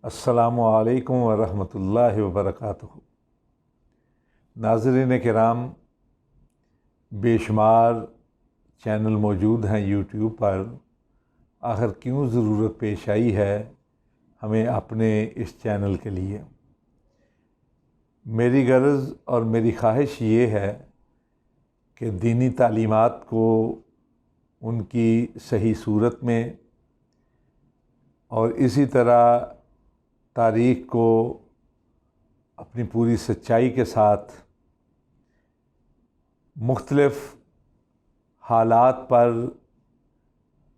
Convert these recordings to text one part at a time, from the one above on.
السلام علیکم ورحمۃ اللہ وبرکاتہ۔ ناظرین کرام، بے شمار چینل موجود ہیں یوٹیوب پر، آخر کیوں ضرورت پیش آئی ہے ہمیں اپنے اس چینل کے لیے؟ میری غرض اور میری خواہش یہ ہے کہ دینی تعلیمات کو ان کی صحیح صورت میں اور اسی طرح تاریخ کو اپنی پوری سچائی کے ساتھ مختلف حالات پر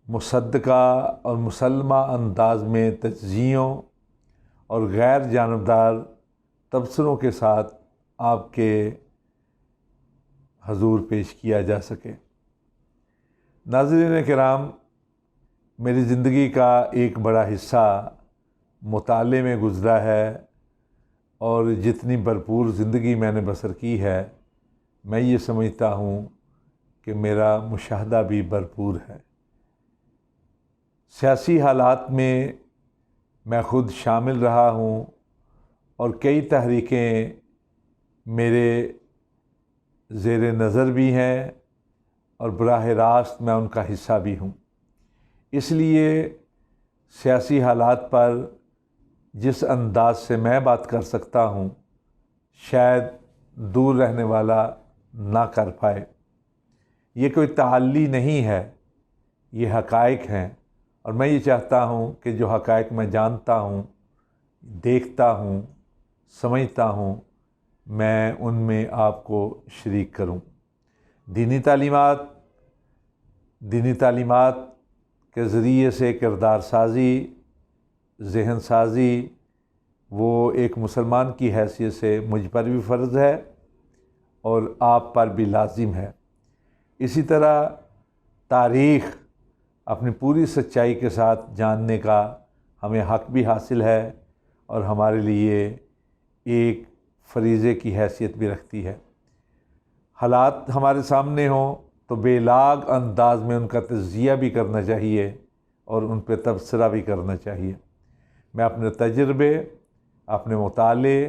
مصدقہ اور مسلمہ انداز میں تجزیوں اور غیر جانبدار تبصروں کے ساتھ آپ کے حضور پیش کیا جا سکے۔ ناظرین کرام، میری زندگی کا ایک بڑا حصہ مطالعے میں گزرا ہے، اور جتنی بھرپور زندگی میں نے بسر کی ہے، میں یہ سمجھتا ہوں کہ میرا مشاہدہ بھی بھرپور ہے۔ سیاسی حالات میں خود شامل رہا ہوں، اور کئی تحریکیں میرے زیر نظر بھی ہیں، اور براہ راست میں ان کا حصہ بھی ہوں۔ اس لیے سیاسی حالات پر جس انداز سے میں بات کر سکتا ہوں، شاید دور رہنے والا نہ کر پائے۔ یہ کوئی تعلی نہیں ہے، یہ حقائق ہیں، اور میں یہ چاہتا ہوں کہ جو حقائق میں جانتا ہوں، دیکھتا ہوں، سمجھتا ہوں، میں ان میں آپ کو شریک کروں۔ دینی تعلیمات کے ذریعے سے کردار سازی، ذہن سازی، وہ ایک مسلمان کی حیثیت سے مجھ پر بھی فرض ہے اور آپ پر بھی لازم ہے۔ اسی طرح تاریخ اپنی پوری سچائی کے ساتھ جاننے کا ہمیں حق بھی حاصل ہے، اور ہمارے لیے ایک فریضے کی حیثیت بھی رکھتی ہے۔ حالات ہمارے سامنے ہوں تو بے لاگ انداز میں ان کا تجزیہ بھی کرنا چاہیے اور ان پہ تبصرہ بھی کرنا چاہیے۔ میں اپنے تجربے، اپنے مطالعے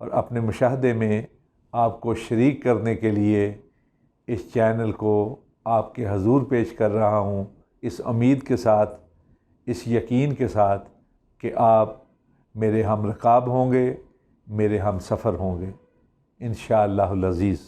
اور اپنے مشاہدے میں آپ کو شریک کرنے کے لیے اس چینل کو آپ کے حضور پیش کر رہا ہوں، اس امید کے ساتھ، اس یقین کے ساتھ کہ آپ میرے ہم رکاب ہوں گے، میرے ہم سفر ہوں گے، انشاءاللہ العزیز۔